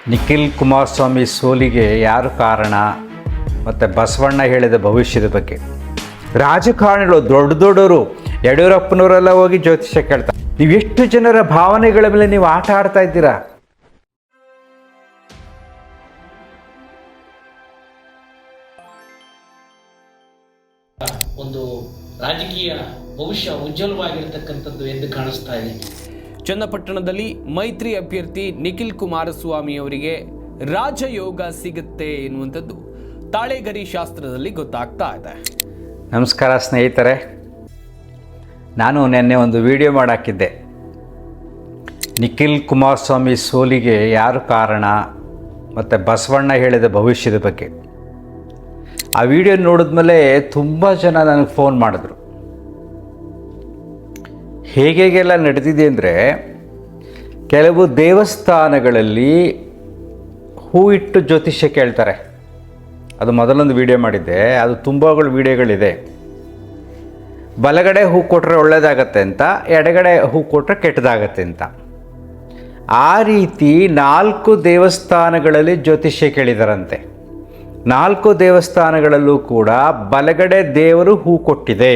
ನಿಖಿಲ್ ಕುಮಾರಸ್ವಾಮಿ ಸೋಲಿಗೆ ಯಾರು ಕಾರಣ ಮತ್ತು ಬಸವಣ್ಣ ಹೇಳಿದ ಭವಿಷ್ಯದ ಬಗ್ಗೆ ರಾಜಕಾರಣಿಗಳು ದೊಡ್ಡ ದೊಡ್ಡವರು ಯಡಿಯೂರಪ್ಪನವರೆಲ್ಲ ಹೋಗಿ ಜ್ಯೋತಿಷ್ಯ ಕೇಳ್ತಾರೆ. ನೀವು ಎಷ್ಟು ಜನರ ಭಾವನೆಗಳ ಮೇಲೆ ನೀವು ಆಟ ಆಡ್ತಾ ಇದ್ದೀರಾ? ಒಂದು ರಾಜಕೀಯ ಭವಿಷ್ಯ ಉಜ್ವಲವಾಗಿರ್ತಕ್ಕಂಥದ್ದು ಎಂದು ಕಾಣಿಸ್ತಾ ಇದೆ. ಚನ್ನಪಟ್ಟಣದಲ್ಲಿ ಮೈತ್ರಿ ಅಭ್ಯರ್ಥಿ ನಿಖಿಲ್ ಕುಮಾರಸ್ವಾಮಿ ಅವರಿಗೆ ರಾಜಯೋಗ ಸಿಗುತ್ತೆ ಎನ್ನುವಂಥದ್ದು ತಾಳೆಗರಿ ಶಾಸ್ತ್ರದಲ್ಲಿ ಗೊತ್ತಾಗ್ತಾ ಇದೆ. ನಮಸ್ಕಾರ ಸ್ನೇಹಿತರೆ, ನಾನು ನಿನ್ನೆ ಒಂದು ವಿಡಿಯೋ ಮಾಡಾಕಿದ್ದೆ. ನಿಖಿಲ್ ಕುಮಾರಸ್ವಾಮಿ ಸೋಲಿಗೆ ಯಾರು ಕಾರಣ ಮತ್ತು ಬಸವಣ್ಣ ಹೇಳಿದ ಭವಿಷ್ಯದ ಬಗ್ಗೆ. ಆ ವಿಡಿಯೋ ನೋಡಿದ್ಮೇಲೆ ತುಂಬ ಜನ ನನಗೆ ಫೋನ್ ಮಾಡಿದ್ರು. ಹೇಗೆಲ್ಲ ನಡೆದಿದೆ ಅಂದರೆ, ಕೆಲವು ದೇವಸ್ಥಾನಗಳಲ್ಲಿ ಹೂ ಇಟ್ಟು ಜ್ಯೋತಿಷ್ಯ ಕೇಳ್ತಾರೆ. ಅದು ಮೊದಲೊಂದು ವಿಡಿಯೋ ಮಾಡಿದ್ದೆ, ಅದು ತುಂಬಗಳು ವಿಡಿಯೋಗಳಿದೆ. ಬಲಗಡೆ ಹೂ ಕೊಟ್ಟರೆ ಒಳ್ಳೆಯದಾಗತ್ತೆ ಅಂತ, ಎಡಗಡೆ ಹೂ ಕೊಟ್ಟರೆ ಕೆಟ್ಟದಾಗತ್ತೆ ಅಂತ. ಆ ರೀತಿ 4 ದೇವಸ್ಥಾನಗಳಲ್ಲಿ ಜ್ಯೋತಿಷ್ಯ ಕೇಳಿದಾರಂತೆ. 4 ದೇವಸ್ಥಾನಗಳಲ್ಲೂ ಕೂಡ ಬಲಗಡೆ ದೇವರು ಹೂ ಕೊಟ್ಟಿದೆ,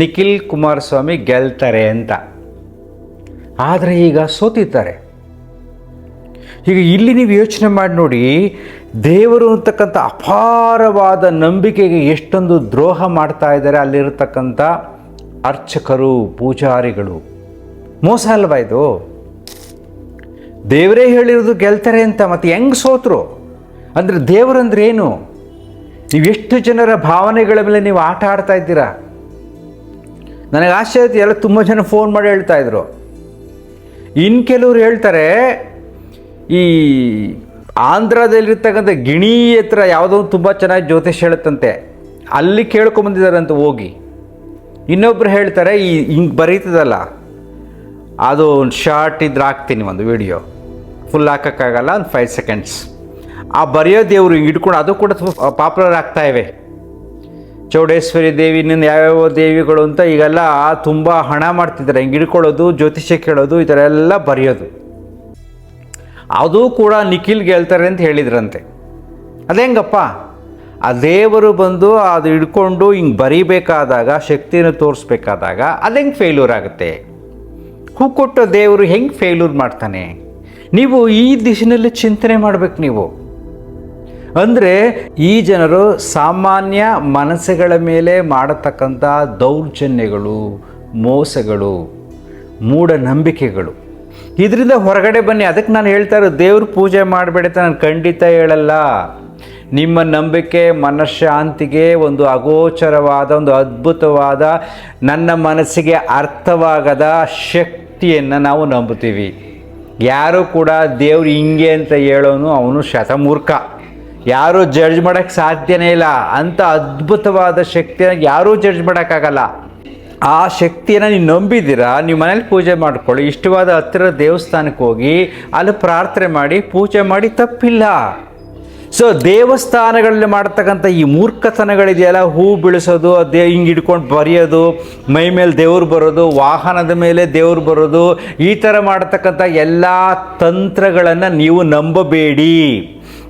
ನಿಖಿಲ್ ಕುಮಾರಸ್ವಾಮಿ ಗೆಲ್ತಾರೆ ಅಂತ. ಆದರೆ ಈಗ ಸೋತಿದ್ದಾರೆ. ಈಗ ಇಲ್ಲಿ ನೀವು ಯೋಚನೆ ಮಾಡಿ ನೋಡಿ, ದೇವರು ಅಂತಕ್ಕಂಥ ಅಪಾರವಾದ ನಂಬಿಕೆಗೆ ಎಷ್ಟೊಂದು ದ್ರೋಹ ಮಾಡ್ತಾ ಇದ್ದಾರೆ ಅಲ್ಲಿರತಕ್ಕಂಥ ಅರ್ಚಕರು, ಪೂಜಾರಿಗಳು. ಮೋಸ ಅಲ್ವಾ ಇದು? ದೇವರೇ ಹೇಳಿರೋದು ಗೆಲ್ತಾರೆ ಅಂತ, ಮತ್ತು ಹೆಂಗೆ ಸೋತರು ಅಂದರೆ ದೇವರಂದ್ರೆ ಏನು? ನೀವು ಎಷ್ಟು ಜನರ ಭಾವನೆಗಳ ಮೇಲೆ ನೀವು ಆಟ ಆಡ್ತಾ ಇದ್ದೀರಾ? ನನಗೆ ಆಶ್ಚರ್ಯ, ಎಲ್ಲ ತುಂಬ ಜನ ಫೋನ್ ಮಾಡಿ ಹೇಳ್ತಾ ಇದ್ರು. ಇನ್ನು ಕೆಲವರು ಹೇಳ್ತಾರೆ, ಈ ಆಂಧ್ರದಲ್ಲಿರ್ತಕ್ಕಂಥ ಗಿಣಿ ಹತ್ರ ಯಾವುದೋ ತುಂಬ ಚೆನ್ನಾಗಿ ಜ್ಯೋತಿಷ್ ಹೇಳುತ್ತಂತೆ, ಅಲ್ಲಿ ಕೇಳ್ಕೊಂಬಂದಿದ್ದಾರಂತ ಹೋಗಿ. ಇನ್ನೊಬ್ರು ಹೇಳ್ತಾರೆ, ಹಿಂಗೆ ಬರೀತದಲ್ಲ, ಅದು ಒಂದು ಶಾರ್ಟ್ ಇದ್ರೆ ಹಾಕ್ತೀನಿ, ಒಂದು ವಿಡಿಯೋ ಫುಲ್ ಹಾಕೋಕ್ಕಾಗಲ್ಲ, ಒಂದು 5 ಸೆಕೆಂಡ್ಸ್. ಆ ಬರೆಯೋ ದೇವರು ಹಿಂಗೆ ಇಟ್ಕೊಂಡು ಅದು ಕೂಡ ಪಾಪ್ಯುಲರ್ ಆಗ್ತಾ ಇವೆ. ಚೌಡೇಶ್ವರಿ ದೇವಿ, ಇನ್ನೊಂದು ಯಾವ್ಯಾವ ದೇವಿಗಳು ಅಂತ ಈಗೆಲ್ಲ ತುಂಬ ಹಣ ಮಾಡ್ತಿದ್ದಾರೆ. ಹಿಂಗೆ ಹಿಡ್ಕೊಳ್ಳೋದು, ಜ್ಯೋತಿಷ್ಯ ಕೇಳೋದು, ಈ ಥರ ಎಲ್ಲ ಬರೆಯೋದು. ಅದು ಕೂಡ ನಿಖಿಲ್ ಗೆಲ್ತಾರೆ ಅಂತ ಹೇಳಿದ್ರಂತೆ. ಅದೇಂಗಪ್ಪ? ಆ ದೇವರು ಬಂದು ಅದು ಹಿಡ್ಕೊಂಡು ಹಿಂಗೆ ಬರೀಬೇಕಾದಾಗ, ಶಕ್ತಿಯನ್ನು ತೋರಿಸ್ಬೇಕಾದಾಗ ಅದು ಹೆಂಗೆ ಫೇಲ್ಯೂರ್ ಆಗುತ್ತೆ? ಹೂ ಕೊಟ್ಟ ದೇವರು ಹೆಂಗೆ ಫೇಲ್ಯೂರ್ ಮಾಡ್ತಾನೆ? ನೀವು ಈ ದಿಶೆಯಲ್ಲಿ ಚಿಂತನೆ ಮಾಡಬೇಕು ನೀವು. ಅಂದರೆ ಈ ಜನರು ಸಾಮಾನ್ಯ ಮನಸ್ಸುಗಳ ಮೇಲೆ ಮಾಡತಕ್ಕಂಥ ದೌರ್ಜನ್ಯಗಳು, ಮೋಸಗಳು, ಮೂಢನಂಬಿಕೆಗಳು, ಇದರಿಂದ ಹೊರಗಡೆ ಬನ್ನಿ. ಅದಕ್ಕೆ ನಾನು ಹೇಳ್ತಾ ಇರೋದು, ದೇವ್ರ ಪೂಜೆ ಮಾಡಬೇಡಿ ಅಂತ ನಾನು ಖಂಡಿತ ಹೇಳಲ್ಲ. ನಿಮ್ಮ ನಂಬಿಕೆ ಮನಃಶಾಂತಿಗೆ ಒಂದು ಅಗೋಚರವಾದ, ಒಂದು ಅದ್ಭುತವಾದ, ನನ್ನ ಮನಸ್ಸಿಗೆ ಅರ್ಥವಾಗದ ಶಕ್ತಿಯನ್ನು ನಾವು ನಂಬುತ್ತೀವಿ. ಯಾರೂ ಕೂಡ ದೇವ್ರು ಹಿಂಗೆ ಅಂತ ಹೇಳೋನು ಅವನು ಶತಮೂರ್ಖ. ಯಾರೂ ಜಡ್ಜ್ ಮಾಡೋಕ್ಕೆ ಸಾಧ್ಯನೇ ಇಲ್ಲ. ಅಂಥ ಅದ್ಭುತವಾದ ಶಕ್ತಿಯನ್ನು ಯಾರೂ ಜಡ್ಜ್ ಮಾಡೋಕ್ಕಾಗಲ್ಲ. ಆ ಶಕ್ತಿಯನ್ನು ನೀವು ನಂಬಿದ್ದೀರಾ, ನೀವು ಮನೇಲಿ ಪೂಜೆ ಮಾಡ್ಕೊಳ್ಳಿ. ಇಷ್ಟವಾದ ಹತ್ತಿರ ದೇವಸ್ಥಾನಕ್ಕೆ ಹೋಗಿ ಅಲ್ಲಿ ಪ್ರಾರ್ಥನೆ ಮಾಡಿ, ಪೂಜೆ ಮಾಡಿ, ತಪ್ಪಿಲ್ಲ. ಸೊ ದೇವಸ್ಥಾನಗಳಲ್ಲಿ ಮಾಡ್ತಕ್ಕಂಥ ಈ ಮೂರ್ಖತನಗಳಿದೆಯಲ್ಲ, ಹೂ ಬೀಳಿಸೋದು, ಹಿಂಗೆ ಹಿಡ್ಕೊಂಡು ಬರೆಯೋದು, ಮೈ ಮೇಲೆ ದೇವ್ರು ಬರೋದು, ವಾಹನದ ಮೇಲೆ ದೇವ್ರು ಬರೋದು, ಈ ಥರ ಮಾಡ್ತಕ್ಕಂಥ ಎಲ್ಲ ತಂತ್ರಗಳನ್ನು ನೀವು ನಂಬಬೇಡಿ.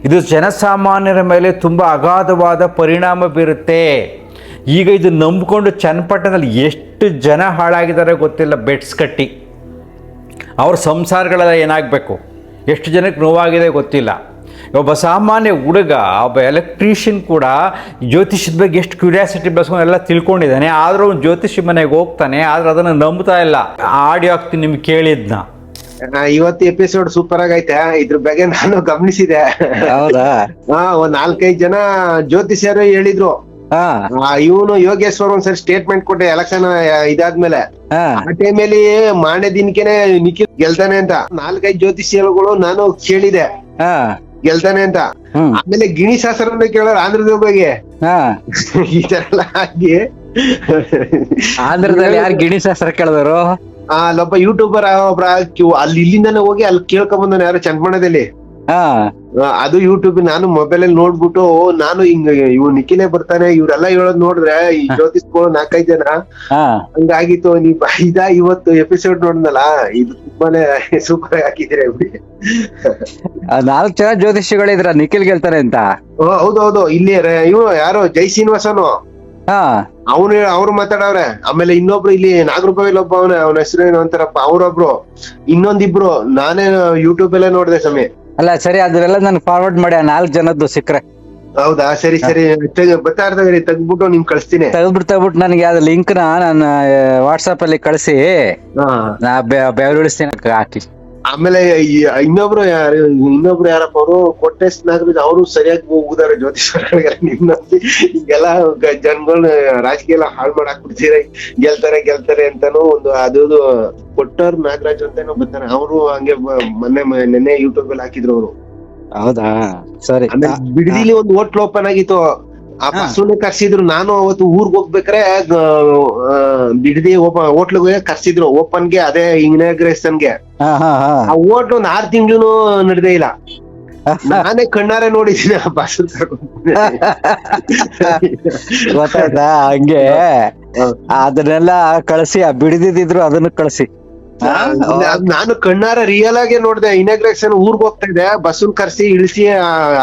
ಇದು ಜನಸಾಮಾನ್ಯರ ಮೇಲೆ ತುಂಬ ಅಗಾಧವಾದ ಪರಿಣಾಮ ಬೀರುತ್ತೆ. ಈಗ ಇದು ನಂಬಿಕೊಂಡು ಚನ್ನಪಟ್ಟಣದಲ್ಲಿ ಎಷ್ಟು ಜನ ಹಾಳಾಗಿದ್ದಾರೆ ಗೊತ್ತಿಲ್ಲ. ಬೆಟ್ಸ್ ಕಟ್ಟಿ ಅವ್ರ ಸಂಸಾರಗಳೆಲ್ಲ ಏನಾಗಬೇಕು, ಎಷ್ಟು ಜನಕ್ಕೆ ನೋವಾಗಿದೆ ಗೊತ್ತಿಲ್ಲ. ಒಬ್ಬ ಸಾಮಾನ್ಯ ಹುಡುಗ, ಒಬ್ಬ ಎಲೆಕ್ಟ್ರಿಷಿಯನ್ ಕೂಡ ಜ್ಯೋತಿಷ್ಯದ ಬಗ್ಗೆ ಎಷ್ಟು ಕ್ಯೂರಿಯಾಸಿಟಿ ಬೆಳೆಸ್ಕೊಂಡು ಎಲ್ಲ ತಿಳ್ಕೊಂಡಿದ್ದಾನೆ. ಆದರೂ ಅವ್ನು ಜ್ಯೋತಿಷಿ ಮನೆಗೆ ಹೋಗ್ತಾನೆ, ಆದರೆ ಅದನ್ನು ನಂಬ್ತಾ ಇಲ್ಲ. ಆಡಿಯೋ ಹಾಕ್ತೀನಿ, ನಿಮ್ಗೆ ಕೇಳಿದ್ನ. ಇವತ್ತು ಎಪಿಸೋಡ್ ಸೂಪರ್ ಆಗೈತೆ. ಇದ್ರ ಬಗ್ಗೆ ನಾನು ಗಮನಿಸಿದೆ. ಹೌದಾ? ಒಂದ್ 4-5 ಜನ ಜ್ಯೋತಿಷ್ಯರು ಹೇಳಿದ್ರು. ಇವನು ಯೋಗೇಶ್ವರ್ ಒಂದ್ಸರಿ ಸ್ಟೇಟ್ಮೆಂಟ್ ಕೊಟ್ಟೆ ಎಲೆಕ್ಷನ್ ಇದಾದ್ಮೇಲೆ. ಆ ಟೈಮಲ್ಲಿ ಮಾರನೇ ದಿನಕ್ಕೆನೆ ನಿಖಿಲ್ ಗೆಲ್ತಾನೆ ಅಂತ 4-5 ಜ್ಯೋತಿಷ್ಯರುಗಳು ನಾನು ಕೇಳಿದೆ ಗೆಲ್ತಾನೆ ಅಂತ. ಆಮೇಲೆ ಗಿಣಿ ಶಾಸ್ತ್ರ ಕೇಳೋರು ಆಂಧ್ರದ ಬಗ್ಗೆ ಈ ತರ ಎಲ್ಲ ಆಗಿ. ಆಂಧ್ರದಲ್ಲಿ ಯಾರು ಗಿಣಿ ಶಾಸ್ತ್ರ ಕೇಳಿದ್ರು? ಅಲ್ಲೊಬ್ಬ ಯೂಟ್ಯೂಬರ್ ಒಬ್ರ ಅಲ್ಲಿ ಇಲ್ಲಿಂದಾನೆ ಹೋಗಿ ಅಲ್ಲಿ ಕೇಳ್ಕೊಂಡ್ ಬಂದವನು, ಯಾರು ಚನ್ನಪಟ್ಟಣದಲ್ಲಿ. ಅದು ಯೂಟ್ಯೂಬ್ ನಾನು ಮೊಬೈಲ್ ಅಲ್ಲಿ ನೋಡ್ಬಿಟ್ಟು ನಾನು ಹಿಂಗ ಇವ್ ನಿಖಿಲೇ ಬರ್ತಾನೆ ಇವ್ರೆಲ್ಲ ಹೇಳೋದ್ ನೋಡಿದ್ರೆ ಈ ಜ್ಯೋತಿಷ್ಗಳು 4-5 ಜನ ಹಂಗಾಗಿತ್ತು. ಇವತ್ತು ಎಪಿಸೋಡ್ ನೋಡಿದ್ನಲ್ಲ, ಇದು ತುಂಬಾನೇ ಸೂಪರ್ ಹಾಕಿದ್ರೆ. 4 ಜನ ಜ್ಯೋತಿಷಿಗಳಿದ್ರ ನಿಖಿಲ್ ಗೆಲ್ತಾರೆ ಅಂತ. ಹೌದೌದು, ಇಲ್ಲಿ ಇವ್ ಯಾರು ಜೈ ಶ್ರೀನಿವಾಸನು ಅವ್ರು ಮಾತಾಡವ್ರೆ. ಆಮೇಲೆ ಇನ್ನೊಬ್ರು ಇಲ್ಲಿ ನಾಗರೂಪದಲ್ಲಿ ಒಬ್ಬ ಅವನ ಹೆಸರು ಏನು ಅಂತಾರಪ್ಪ, ಅವ್ರೊಬ್ರು, ಇನ್ನೊಂದಿಬ್ರು. ನಾನೇ ಯೂಟ್ಯೂಬ್ ಅಲ್ಲೇ ನೋಡ್ದೆ ಸಮಯ. ಅಲ್ಲ ಸರಿ, ಅದೆಲ್ಲ ನನ್ಗೆ ಫಾರ್ವರ್ಡ್ ಮಾಡಿ 4 ಜನದ್ದು ಸಿಕ್ಕ್ರೆ. ಹೌದಾ, ಸರಿ ಬರ್ತಾ ಇರ್ತಾವೆ, ತೆಗ್ದ್ಬಿಟ್ಟು ನಿಮ್ ಕಳಿಸ್ತೀನಿ. ತೆಗ್ದ್ಬಿಟ್ಟು ನನಗೆ ಅದ್ ಲಿಂಕ್ ನಾನು ವಾಟ್ಸ್ಆಪ್ ಅಲ್ಲಿ ಕಳಿಸಿ ನಾ ಬೆವರುಳಿಸ್ತೀನಿ ಹಾಕಿ. ಆಮೇಲೆ ಇನ್ನೊಬ್ರು ಯಾರಪ್ಪ ಅವರು ಕೊಟ್ಟೆಸ್ ನಾಗರಾಜ್, ಅವರು ಸರಿಯಾಗಿ ಹೋಗುದಾರೆ ಜ್ಯೋತಿಷ್ಯಗಳಿಗೆಲ್ಲ. ನಿಮ್ ಈಗೆಲ್ಲ ಜನಗಳನ್ನ ರಾಜಕೀಯ ಎಲ್ಲ ಹಾಳು ಮಾಡಾಕ್ ಬಿಡ್ತೀರ, ಗೆಲ್ತಾರೆ ಅಂತಾನು ಒಂದು ಅದು ಕೊಟ್ಟರ್ ನಾಗರಾಜ್ ಅಂತ ಬರ್ತಾರೆ. ಅವರು ಹಂಗೆ ನೆನ್ನೆ ಯೂಟ್ಯೂಬ್ ಅಲ್ಲಿ ಹಾಕಿದ್ರು ಅವರು. ಹೌದಾ, ಸರಿ. ಬಿಡದಿಲಿ ಒಂದು ಹೋಟ್ಲ್ ಓಪನ್ ಆಗಿತ್ತು, ಆ ಬಸ್ಸನ್ನ ಕರ್ಸಿದ್ರು. ನಾನು ಅವತ್ತು ಊರ್ಗ್ ಹೋಗ್ಬೇಕಾರೆ ಬಿಡದಿ ಹೋಟ್ಲಿಗೆ ಕರ್ಸಿದ್ರು ಓಪನ್ಗೆ, ಅದೇ ಇನಾಗ್ರೇಷನ್ಗೆ. ಆ ಹೋಟ್ಲ್ 6 ತಿಂಗಳು ನಡೆದೇ ಇಲ್ಲ. ನಾನೇ ಕಣ್ಣಾರೆ ನೋಡಿದ್ದೀನಿ ಆ ಬಸ್ ಗೊತ್ತಾಯ್ತಾ? ಹಂಗೆ ಅದನ್ನೆಲ್ಲ ಕಳಿಸಿ, ಬಿಡದಿದ್ರು ಅದನ್ನು ಕಳಿಸಿ. ನಾನು ಕಣ್ಣಾರ ರಿಯಲ್ ಆಗಿ ನೋಡ್ದೆ. ಇನಾಗ್ರೇಷನ್ ಊರ್ಗ್ ಹೋಗ್ತಾ ಇದೆ, ಬಸ್ಸನ್ ಕರ್ಸಿ ಇಳಿಸಿ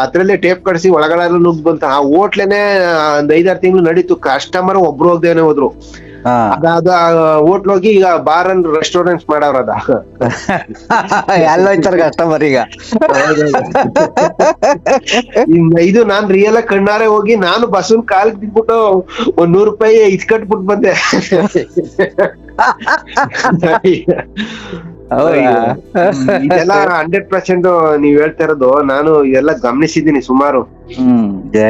ಅದ್ರಲ್ಲೇ ಟೇಪ್ ಕಡ್ಸಿ ಒಳಗಡೆ ನುಗ್ಗ್ ಬಂತ. ಆ ಹೋಟ್ಲೇನೆ ಒಂದ್ 5-6 ತಿಂಗಳು ನಡೀತು. ಕಸ್ಟಮರ್ ಒಬ್ರು ಹೋಗ್ದೇನೆ ಹೋದ್ರು. ಅದಾದ ಹೋಟ್ಲ್ ಹೋಗಿ ಈಗ ಬಾರ್ ಅಂಡ್ ರೆಸ್ಟೋರೆಂಟ್ಸ್ ಮಾಡವ್ರ. ಅದ ಎಲ್ಲ ಹೋಯ್ತಾರ ಕಸ್ಟಮರ್ ಈಗ. ಇದು ನಾನ್ ರಿಯಲ್ ಆಗಿ ಕಣ್ಣಾರೆ ಹೋಗಿ ನಾನು ಬಸ್ಸನ್ ಕಾಲ್ ಬಿದ್ಬಿಟ್ಟು ₹100 ಇಸ್ಕಟ್ಬಿಟ್ಟು ಬಂದೆ. ಇದೆಲ್ಲ 100% ನೀವ್ ಹೇಳ್ತಾ ಇರೋದು ನಾನು ಎಲ್ಲ ಗಮನಿಸಿದ್ದೀನಿ ಸುಮಾರು.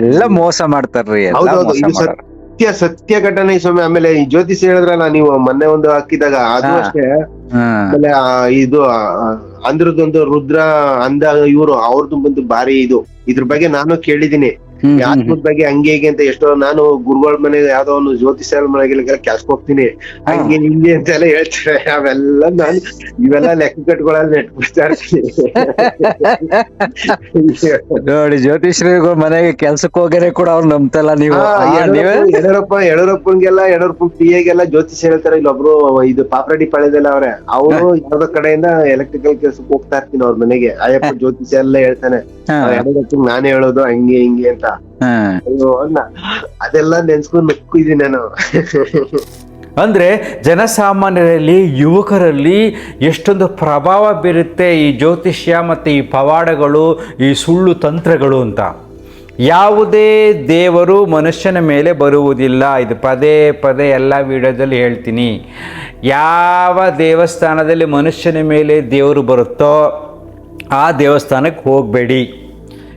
ಎಲ್ಲ ಮೋಸ ಮಾಡ್ತಾರ್ರಿ. ಹೌದೌದು, ಇದು ಸತ್ಯ ಘಟನೆ ಸ್ವಾಮಿ. ಆಮೇಲೆ ಈ ಜ್ಯೋತಿಷ್ ಹೇಳಿದ್ರಲ್ಲ ನೀವು ಮೊನ್ನೆ ಒಂದು ಹಾಕಿದಾಗ, ಅದು ಅಷ್ಟೇ. ಆಮೇಲೆ ಇದು ಅಂದ್ರದೊಂದು ರುದ್ರ ಅಂದ ಇವ್ರು ಅವ್ರದ್ದು ಬಂದು ಬಾರಿ ಇದ್ರ ಬಗ್ಗೆ ನಾನು ಕೇಳಿದೀನಿ. ಆತ್ಮದ ಬಗ್ಗೆ ಹಂಗೆ ಹೇಗೆ ಅಂತ. ಎಷ್ಟೋ ನಾನು ಗುರುಗಳ ಮನೆ ಯಾವ್ದೋ ಒಂದು ಜ್ಯೋತಿಷ ಮನೆಗೆಲ್ಲ ಕೆಲ್ಸಕ್ಕೆ ಹೋಗ್ತೀನಿ, ಹಂಗೆ ಹಿಂಗೆ ಅಂತ ಎಲ್ಲ ಹೇಳ್ತಾರೆ. ಅವೆಲ್ಲ ನಾನು ಇವೆಲ್ಲ ಲೆಕ್ಕ ಕಟ್ಗಳಲ್ಲಿ ನೆಟ್ಬಿಡ್ತಾ ಇರ್ತೀನಿ. ನೋಡಿ, ಜ್ಯೋತಿಷ್ಯರಿಗೂ ಮನೆಗೆ ಕೆಲ್ಸಕ್ಕೆ ಹೋಗ್ಯಾರೆ ಕೂಡ ಅವ್ರು ನಂಬ್ತಲ್ಲ ನೀವು. ಯಡಿಯೂರಪ್ಪ ಪಿಎಗೆಲ್ಲ ಜ್ಯೋತಿಷ ಹೇಳ್ತಾರೆ. ಇಲ್ಲೊಬ್ರು ಇದು ಪಾಪರೆಡ್ಡಿ ಪಾಳ್ಯದಲ್ಲ ಅವ್ರೆ, ಅವರು ಯಾವ್ದೋ ಕಡೆಯಿಂದ ಎಲೆಕ್ಟ್ರಿಕಲ್ ಕೆಲ್ಸಕ್ಕೆ ಹೋಗ್ತಾ ಇರ್ತೀನಿ ಅವ್ರ ಮನೆಗೆ. ಅಯ್ಯಪ್ಪ ಜ್ಯೋತಿಷ ಎಲ್ಲ ಹೇಳ್ತಾನೆ, ಯಡಿಯೂರಪ್ಪ ನಾನೇ ಹೇಳೋದು ಹಂಗೆ ಹಿಂಗೆ ಅಂತ. ಅದೆಲ್ಲ ನೆನ್ಸ್ಕೊಂಡು ನಕ್ಕಿದೀನಿ ನಾನು. ಅಂದ್ರೆ ಜನಸಾಮಾನ್ಯರಲ್ಲಿ, ಯುವಕರಲ್ಲಿ ಎಷ್ಟೊಂದು ಪ್ರಭಾವ ಬೀರುತ್ತೆ ಈ ಜ್ಯೋತಿಷ್ಯ ಮತ್ತು ಈ ಪವಾಡಗಳು, ಈ ಸುಳ್ಳು ತಂತ್ರಗಳು ಅಂತ. ಯಾವುದೇ ದೇವರು ಮನುಷ್ಯನ ಮೇಲೆ ಬರುವುದಿಲ್ಲ. ಇದು ಪದೇ ಪದೇ ಎಲ್ಲ ವಿಡಿಯೋದಲ್ಲಿ ಹೇಳ್ತೀನಿ. ಯಾವ ದೇವಸ್ಥಾನದಲ್ಲಿ ಮನುಷ್ಯನ ಮೇಲೆ ದೇವರು ಬರುತ್ತೋ ಆ ದೇವಸ್ಥಾನಕ್ಕೆ ಹೋಗಬೇಡಿ.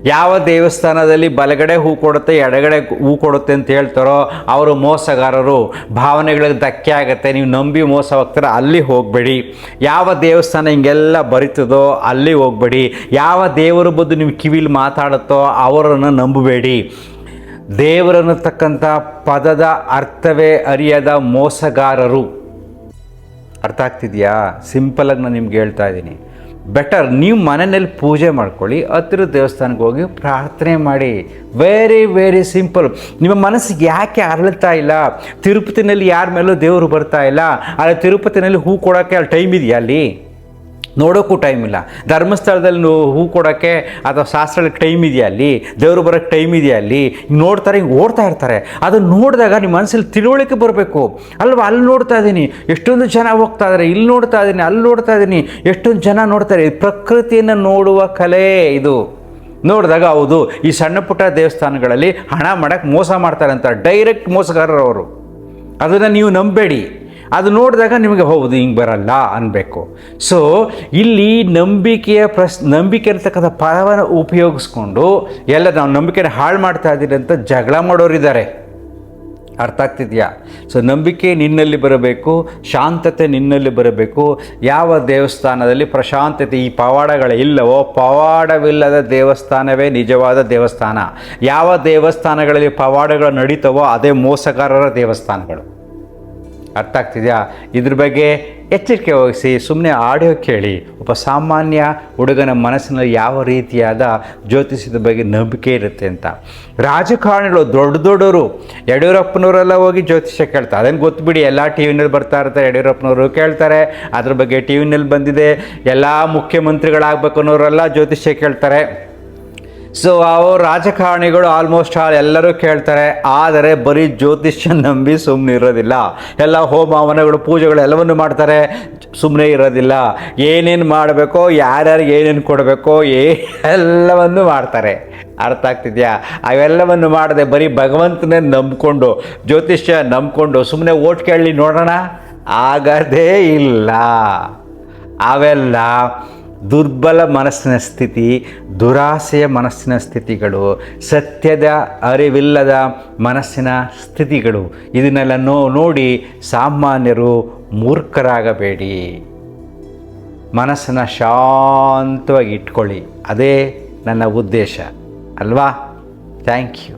ಯಾವ ದೇವಸ್ಥಾನದಲ್ಲಿ ಬಲಗಡೆ ಹೂ ಕೊಡುತ್ತೆ, ಎಡಗಡೆ ಹೂ ಕೊಡುತ್ತೆ ಅಂತ ಹೇಳ್ತಾರೋ ಅವರು ಮೋಸಗಾರರು. ಭಾವನೆಗಳಿಗೆ ಧಕ್ಕೆ ಆಗುತ್ತೆ, ನೀವು ನಂಬಿ ಮೋಸ ಹೋಗ್ತಾರೋ ಅಲ್ಲಿ ಹೋಗಬೇಡಿ. ಯಾವ ದೇವಸ್ಥಾನ ಹಿಂಗೆಲ್ಲ ಬರೀತದೋ ಅಲ್ಲಿ ಹೋಗಬೇಡಿ. ಯಾವ ದೇವರು ಬಂದು ನಿಮ್ಮ ಕಿವಿಲಿ ಮಾತಾಡುತ್ತೋ ಅವರನ್ನು ನಂಬಬೇಡಿ. ದೇವರನ್ನತಕ್ಕಂಥ ಪದದ ಅರ್ಥವೇ ಅರಿಯದ ಮೋಸಗಾರರು. ಅರ್ಥ ಆಗ್ತಿದೆಯಾ? ಸಿಂಪಲಾಗಿ ನಾನು ನಿಮ್ಗೆ ಹೇಳ್ತಾ ಇದ್ದೀನಿ. ಬೆಟರ್ ನೀವು ಮನೆಯಲ್ಲಿ ಪೂಜೆ ಮಾಡ್ಕೊಳ್ಳಿ, ಹತ್ತಿರ ದೇವಸ್ಥಾನಕ್ಕೆ ಹೋಗಿ ಪ್ರಾರ್ಥನೆ ಮಾಡಿ. Very simple. ನಿಮ್ಮ ಮನಸ್ಸಿಗೆ ಯಾಕೆ ಅರಳುತ್ತಾ ಇಲ್ಲ? ತಿರುಪತಿನಲ್ಲಿ ಯಾರ ಮೇಲೂ ದೇವರು ಬರ್ತಾ ಇಲ್ಲ, ಆದರೆ ತಿರುಪತಿನಲ್ಲಿ ಹೂ ಕೊಡೋಕ್ಕೆ ಅಲ್ಲಿ ಟೈಮ್ ಇದೆಯಾ? ಅಲ್ಲಿ ನೋಡೋಕ್ಕೂ ಟೈಮ್ ಇಲ್ಲ. ಧರ್ಮಸ್ಥಳದಲ್ಲಿ ಹೂ ಕೊಡೋಕ್ಕೆ ಅಥವಾ ಶಾಸ್ತ್ರಕ್ಕೆ ಟೈಮ್ ಇದೆಯಾ? ಅಲ್ಲಿ ದೇವರು ಬರೋಕ್ಕೆ ಟೈಮ್ ಇದೆಯಾ? ಅಲ್ಲಿ ನೋಡ್ತಾರೆ, ಹಿಂಗೆ ಓಡ್ತಾ ಇರ್ತಾರೆ. ಅದು ನೋಡಿದಾಗ ನಿಮ್ಮ ಮನಸ್ಸಲ್ಲಿ ತಿಳುವಳಿಕೆ ಬರಬೇಕು ಅಲ್ವಾ? ಅಲ್ಲಿ ನೋಡ್ತಾ ಇದ್ದೀನಿ, ಎಷ್ಟೊಂದು ಜನ ಹೋಗ್ತಾ ಇದ್ದಾರೆ, ಇಲ್ಲಿ ನೋಡ್ತಾ ಇದ್ದೀನಿ, ಅಲ್ಲಿ ನೋಡ್ತಾ ಇದ್ದೀನಿ, ಎಷ್ಟೊಂದು ಜನ ನೋಡ್ತಾರೆ. ಪ್ರಕೃತಿಯನ್ನು ನೋಡುವ ಕಲೆ ಇದು. ನೋಡಿದಾಗ ಹೌದು, ಈ ಸಣ್ಣ ಪುಟ್ಟ ದೇವಸ್ಥಾನಗಳಲ್ಲಿ ಹಣ ಮಾಡೋಕ್ಕೆ ಮೋಸ ಮಾಡ್ತಾರೆ ಅಂತ ಡೈರೆಕ್ಟ್ ಮೋಸಗಾರರು ಅವರು. ಅದನ್ನು ನೀವು ನಂಬೇಡಿ. ಅದು ನೋಡಿದಾಗ ನಿಮಗೆ ಹೌದು ಹಿಂಗೆ ಬರಲ್ಲ ಅನ್ನಬೇಕು. ಸೊ ಇಲ್ಲಿ ನಂಬಿಕೆ ಇರತಕ್ಕಂಥ ಪದವನ್ನು ಉಪಯೋಗಿಸ್ಕೊಂಡು ಎಲ್ಲ ನಾವು ನಂಬಿಕೆನ ಹಾಳು ಮಾಡ್ತಾ ಇದ್ದೀರಿ ಅಂತ ಜಗಳ ಮಾಡೋರಿದ್ದಾರೆ. ಅರ್ಥ ಆಗ್ತಿದೆಯಾ? ಸೊ ನಂಬಿಕೆ ನಿನ್ನಲ್ಲಿ ಬರಬೇಕು, ಶಾಂತತೆ ನಿನ್ನಲ್ಲಿ ಬರಬೇಕು. ಯಾವ ದೇವಸ್ಥಾನದಲ್ಲಿ ಪ್ರಶಾಂತತೆ, ಈ ಪವಾಡಗಳಿಲ್ಲವೋ, ಪವಾಡವಿಲ್ಲದ ದೇವಸ್ಥಾನವೇ ನಿಜವಾದ ದೇವಸ್ಥಾನ. ಯಾವ ದೇವಸ್ಥಾನಗಳಲ್ಲಿ ಪವಾಡಗಳು ನಡೀತವೋ ಅದೇ ಮೋಸಗಾರರ ದೇವಸ್ಥಾನಗಳು. ಅರ್ಥ ಆಗ್ತಿದೆಯಾ? ಇದ್ರ ಬಗ್ಗೆ ಎಚ್ಚರಿಕೆ ವಹಿಸಿ ಸುಮ್ಮನೆ ಆಡಿಯೋ ಕೇಳಿ. ಒಬ್ಬ ಸಾಮಾನ್ಯ ಹುಡುಗನ ಮನಸ್ಸಿನಲ್ಲಿ ಯಾವ ರೀತಿಯಾದ ಜ್ಯೋತಿಷ್ಯದ ಬಗ್ಗೆ ನಂಬಿಕೆ ಇರುತ್ತೆ ಅಂತ. ರಾಜಕಾರಣಿಗಳು ದೊಡ್ಡವರು, ಯಡಿಯೂರಪ್ಪನವರೆಲ್ಲ ಹೋಗಿ ಜ್ಯೋತಿಷ್ಯ ಕೇಳ್ತಾರೆ. ಅದನ್ನು ಗೊತ್ತುಬಿಡಿ, ಎಲ್ಲ ಟಿ ವಿನಲ್ಲಿ ಬರ್ತಾ ಇರ್ತಾರೆ. ಯಡಿಯೂರಪ್ಪನವರು ಕೇಳ್ತಾರೆ, ಅದ್ರ ಬಗ್ಗೆ ಟಿ ವಿನಲ್ಲಿ ಬಂದಿದೆ. ಎಲ್ಲ ಮುಖ್ಯಮಂತ್ರಿಗಳಾಗಬೇಕು ಅನ್ನೋರೆಲ್ಲ ಜ್ಯೋತಿಷ್ಯ ಕೇಳ್ತಾರೆ. ಸೊ ಅವರು ರಾಜಕಾರಣಿಗಳು ಆಲ್ಮೋಸ್ಟ್ ಎಲ್ಲರೂ ಕೇಳ್ತಾರೆ. ಆದರೆ ಬರೀ ಜ್ಯೋತಿಷ್ಯ ನಂಬಿ ಸುಮ್ಮನೆ ಇರೋದಿಲ್ಲ. ಎಲ್ಲ ಹೋಮ ಹವನಗಳು ಪೂಜೆಗಳು ಎಲ್ಲವನ್ನು ಮಾಡ್ತಾರೆ, ಸುಮ್ಮನೆ ಇರೋದಿಲ್ಲ. ಏನೇನು ಮಾಡಬೇಕೋ, ಯಾರ್ಯಾರಿಗೆ ಏನೇನು ಕೊಡಬೇಕೋ ಎಲ್ಲವನ್ನು ಮಾಡ್ತಾರೆ. ಅರ್ಥ ಆಗ್ತಿದೆಯಾ? ಅವೆಲ್ಲವನ್ನು ಮಾಡದೆ ಬರೀ ಭಗವಂತನೇ ನಂಬಿಕೊಂಡು, ಜ್ಯೋತಿಷ್ಯ ನಂಬಿಕೊಂಡು ಸುಮ್ಮನೆ ಓಟ್ ಕೇಳಿ ನೋಡೋಣ, ಆಗದೇ ಇಲ್ಲ. ಅವೆಲ್ಲ ದುರ್ಬಲ ಮನಸ್ಸಿನ ಸ್ಥಿತಿ, ದುರಾಸೆಯ ಮನಸ್ಸಿನ ಸ್ಥಿತಿಗಳು, ಸತ್ಯದ ಅರಿವಿಲ್ಲದ ಮನಸ್ಸಿನ ಸ್ಥಿತಿಗಳು. ಇದನ್ನೆಲ್ಲ ನೋಡಿ ಸಾಮಾನ್ಯರು ಮೂರ್ಖರಾಗಬೇಡಿ. ಮನಸ್ಸನ್ನು ಶಾಂತವಾಗಿ ಇಟ್ಕೊಳ್ಳಿ. ಅದೇ ನನ್ನ ಉದ್ದೇಶ ಅಲ್ವಾ? Thank you.